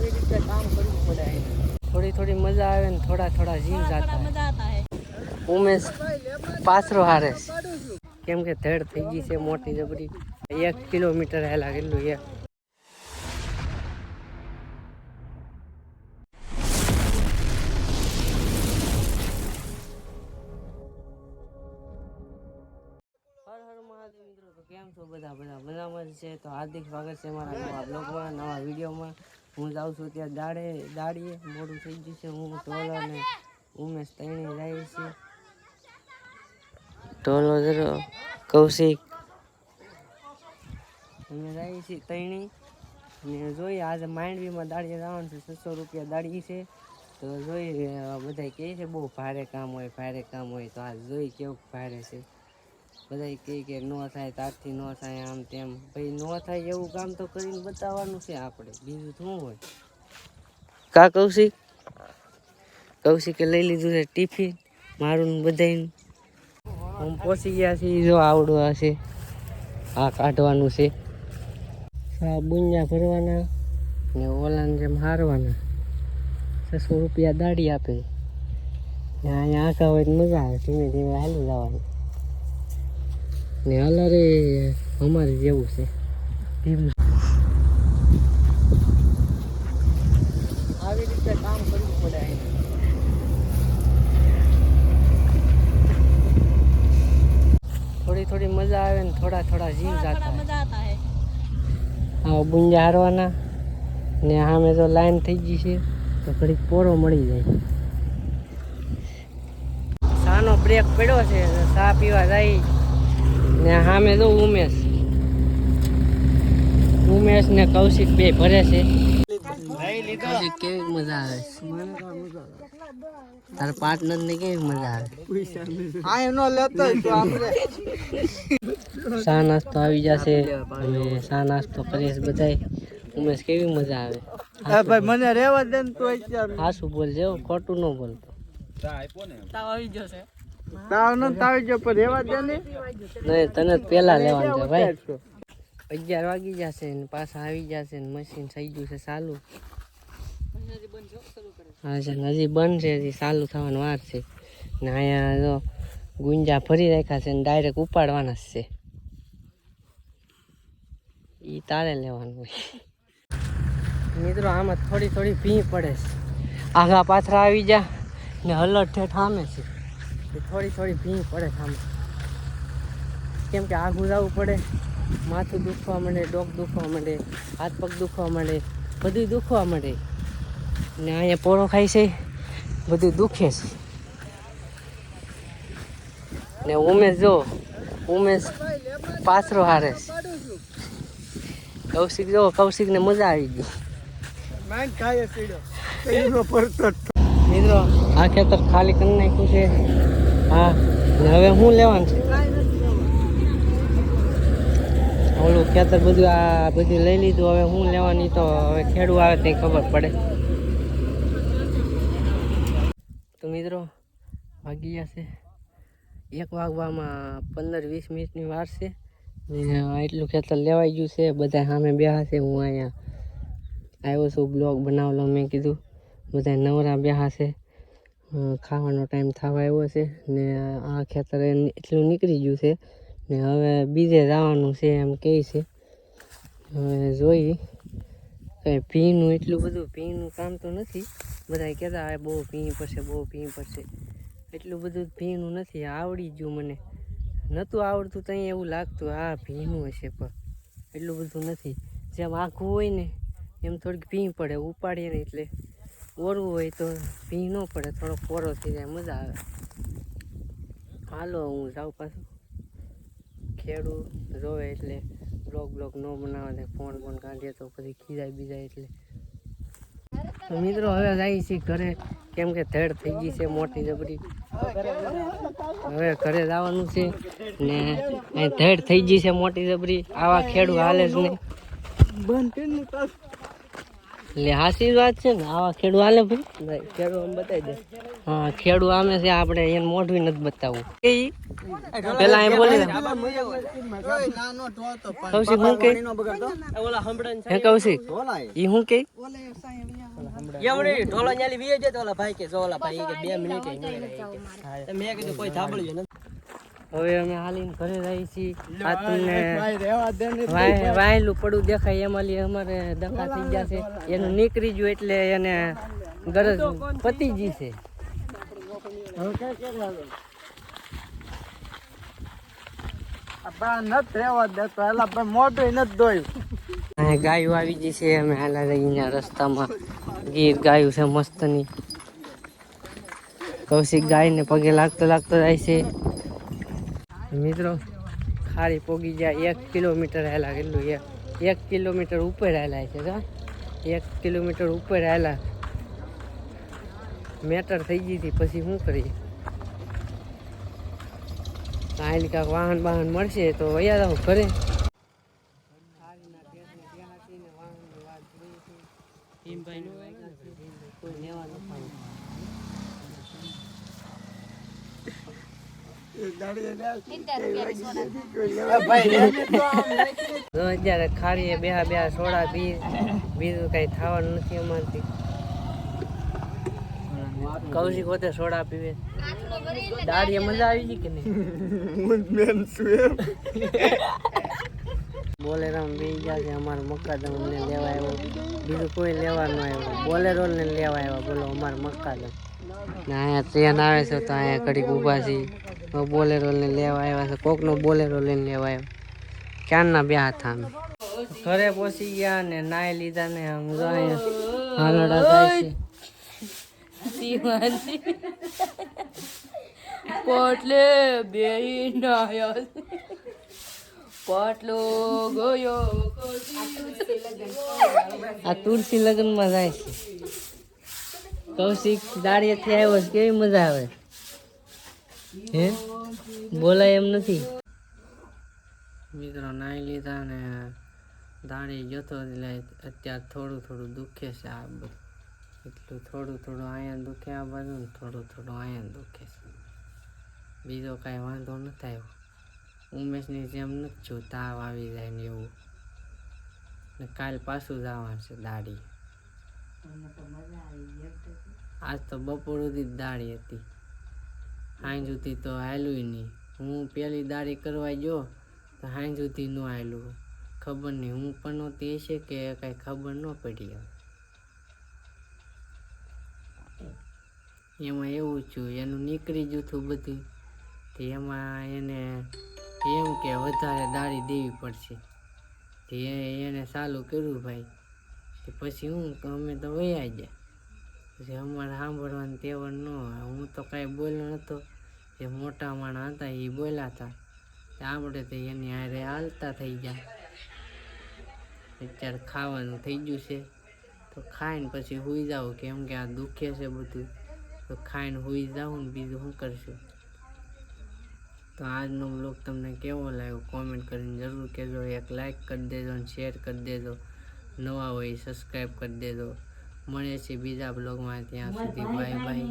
આવી રીતે કામ કરવું પડે. થોડી થોડી મજા આવે ને થોડા થોડા જીવ જાતા હે. ઉમેશ પાછરો હારે કેમ કે ધડ થઈ ગઈ છે મોટી જબરી. 1 કિલોમીટર હેલા કેટલું એક. કેમ છો બધા મજામાં છે? તો હાર્દિક સ્વાગત છે મારા નવા બ્લોગમાં, નવા વિડીયોમાં. હું જાઉં છું ત્યાં દાડીએ મોડું થઈ ગયું છે. હું ટોલો અને ઉમેશ તઈને જાય છે. ટોલો જરો કૌશિક અમે જાય છીએ તણી ને જોઈએ આજે માંડવીમાં દાડીએ જવાનું છે. 600 રૂપિયા દાડી છે. તો જોઈ બધા કહે છે બહુ ભારે કામ હોય તો આ જોઈ કેવું ભારે છે. બધા કહે કે ન થાય તારથી ન થાય આમ તેમ. ભાઈ ન થાય એવું કામ તો કરીને બતાવવાનું છે આપણે, બીજું શું હોય. કા કૌશિકે લઈ લીધું છે ટિફિન મારું બધાનું. હું પહોંચી ગયા છીએ. જો આવડું હશે આ કાઢવાનું છે. બુંજા ભરવાના ને ઓલાને જેમ હારવાના. 600 રૂપિયા દાડી આપે ને અહીંયા આખા હોય મજા આવે. ધીમે ધીમે હાલું જવાનું ને હલારે અમારે જેવું છે. આવી રીતે કામ કરવું પડે. થોડી થોડી મજા આવે ને થોડા થોડા જીવ જાતા હે. હા બુંજા હારવાના ને સામે તો લાઈન થઈ ગઈ છે તો ઘડીક પોરો મળી જાય. સાનો બ્રેક પડ્યો છે, ચા પીવા જાય ને સામે તો ઉમેશ ને કૌશિક બે ભરે છે. કૌશિક કેવી મજા આવે? તારા પાર્ટનર ને કેવી મજા આવે? ચા નાસ્તો આવી જશે અને ચા નાસ્તો કરીશ બધાય. ઉમેશ કેવી મજા આવે? ભાઈ મને રેવા દે ને તો હાસું બોલજો, ખોટું ન બોલતો. તાવ આવી જશે. તાવ ન આવી ગયો પણ રેવા દે ને. નહીં તને પેલા લેવાનું છે ભાઈ. 11 વાગી જશે ને પાછા આવી જશે ને મશીન થઈ ગયું છે ચાલુ. હા છે હજી બંધ છે, હજી ચાલુ થવાનું વાર છે. ને અહીંયા જો ગુંજા ફરી રાખ્યા છે ને ડાયરેક્ટ ઉપાડવાના જ છે. એ તારે લેવાનું હોય. મિત્રો આમાં થોડી થોડી ભી પડે છે. આગા પાછળ આવી જા ને હલટ ઠેઠ સામે છે. થોડી થોડી ભી પડે છે આમાં. કેમ કે આઘું જવું પડે, માથું દુખવા માંડે, ડોક દુખવા માંડે, હાથ પગ દુખવા માંડે, બધું દુખવા માંડે. ને અહીંયા પોરો ખાય છે, બધું દુખે છે. ને ઉમેશ પાછરો હારે છે. કૌશિક કૌશિકને મજા આવી ગઈ. મિત્રો આ ખેતર ખાલી કરી નાખ્યું છે. હા ને હવે શું લેવાનું છે? ઓલું ખેતર બધું લઈ લીધું. હવે શું લેવાની તો હવે ખેડૂ આવે તે ખબર પડે. તો મિત્રો વાગી ગયા છે 1 વાગવામાં 15-20 મિનિટની વાર છે. એટલું ખેતર લેવાઈ ગયું છે. બધા સામે બેહા છે. હું અહીંયા આવ્યો છું બ્લોગ બનાવલો. મેં કીધું બધા નવરા બેહા છે. ખાવાનો ટાઈમ થવા આવ્યો છે ને આ ખેતર એટલું નીકળી ગયું છે ને હવે બીજે જવાનું છે એમ કહે છે. હવે જોઈ કંઈ ભીનું એટલું બધું ભીનું કામ તો નથી. બધા કહેતા બહુ ભીં પડશે. એટલું બધું ભીનું નથી. આવડી ગયું મને. નહોતું આવડતું ત્યાં એવું લાગતું આ ભીનું હશે પણ એટલું બધું નથી. જેમ આખું હોય ને એમ થોડીક ભીં પડે. ઉપાડીએ ને એટલે ઓરવું હોય તો ભીં ન પડે, થોડો પોરો થઈ જાય, મજા આવે. હાલો હું જાઉં પાછું. ખેડૂ રોવે એટલે બ્લોગ ન બનાવે ને ફોન કાઢીએ તો પછી ખીજાય બીજાય એટલે. તો મિત્રો હવે જાય છે ઘરે, કેમ કે ધડ થઈ ગઈ છે મોટી જબરી. હવે ઘરે જવાનું છે ને અહીં ધડ થઈ ગઈ છે મોટી જબરી. આવા ખેડૂ હાલે જ નહીં. એટલે હાસી વાત છે ને, આવા ખેડૂ હાલે ભાઈ ખેડૂ આમ બતાવી દે. હા ખેડૂ આમે છે, આપણે એને મોઢું નથી બતાવવું. પેલા એમ બોલી કૌશિક હું કે હે કૌશિક ઈ હું કે ઢોલો ન્યાલી વીએ જતો ઓલા ભાઈ કે જો ઓલા ભાઈ કે 2 મિનિટ મેં કીધું કોઈ થાબળ્યું નથી. હવે અમે હાલીને ઘરે જઈએ છીએ. આ તમને વાયેલું પડું દેખાય એમાં લી અમારે દંગા થઈ ગયા છે. એનું નીકળી ગયું એટલે એને ગરજ પતી ગઈ છે. ગાયું આવી ગઈ છે. અમે હાલા રહીને રસ્તામાં ગીર ગાયું છે મસ્તની. કૌશિક ગાયને પગે લાગતો લાગતો જાય છે. મિત્રો ખારી પોગી જાય 1 કિલોમીટર હાલા. કેટલું 1 કિલોમીટર ઉપર હાલા છે. 1 કિલોમીટર ઉપર હાલા મેટર થઈ ગઈ હતી. પછી શું કરીએ? કાંઈ કાંક વાહન બાહન મળશે તો વયા જાવ ઘરે. અત્યારે ખારીએ બેહા સોડા બીજું કઈ થવાનું નથી અમારથી. કૌશિક હોતે સોડા પીવે. દાડીએ મજા આવી ગઈ કે નહીં? બોલેરો બેસી ગયા છે. અમારો મક્કાદમ ને લેવા આવ્યો, બીજું કોઈ લેવા ન આવ્યો. બોલેરો ને લેવા આવ્યો. બોલો અમારો મક્કાદમ ને અહીંયા ટ્રેન આવે છે તો અહીંયા ઘડીક ઊભા છીએ. બોલેરો ને લેવા આવ્યા છે. કોકનો બોલેરો લઈને લેવા આવ્યો. ક્યારના બે હાથ અમે ઘરે પહોંચી ગયા ને નાઈ લીધા ને આમ હાલડા થાય છે. પોટલે બે પોટલો ગયો. આ તુલસી લગ્ન માં જાય છે. કૌશિક દાડિયેથી આવ્યો છે. કેવી મજા આવે હે? બોલાય એમ નથી. મિત્રો નાઈ લીધા ને દાડી જતો એટલે અત્યારે થોડું થોડું દુખે છે. આ બધું એટલું થોડું થોડું અહીંયા દુખે આ બાજુ ને થોડું થોડું અહીંયા દુખે છે. બીજો કાંઈ વાંધો નથી આવ્યો. ઉમેશની જેમ નથી છું તાવ આવી જાય ને એવું. ને કાલ પાછું જવાનું છે દાડી. આજ તો બપોર સુધી જ દાડી હતી. સાંજ સુધી તો હાલ્યું નહીં. હું પેલી દાડી કરવા ગયો તો સાંજ સુધી ન હાલ્યું. ખબર નહીં હું પણ નહોતી હશે કે કાંઈ ખબર ન પડી. એમાં એવું છું એનું નીકળી ગયું હતું બધું. તો એમાં એને એમ કે વધારે દાડી દેવી પડશે. તો એને ચાલુ કર્યું ભાઈ. તો પછી હું અમે તો વયા ગયા. પછી અમારે સાંભળવાની તેવર ન હોય. હું તો કાંઈ બોલ્યો નહોતો. જે મોટા માણસ હતા એ બોલ્યા હતા. આપણે તો એની હારે હાલતા થઈ ગયા. અત્યારે ખાવાનું થઈ ગયું છે તો ખાઈને પછી સૂઈ જાવ. કેમ કે આ દુખે છે બધું. તો ખાઈને સૂઈ જાઉં ને બીજું શું કરશું. તો આજનો બ્લોગ તમને કેવો લાગ્યો કોમેન્ટ કરીને જરૂર કહેજો. એક લાઈક કરી દેજો અને શેર કરી દેજો. નવા હોય સબસ્ક્રાઈબ કરી દેજો. મળે છે બીજા બ્લોગમાં. ત્યાં સુધી બાય બાય.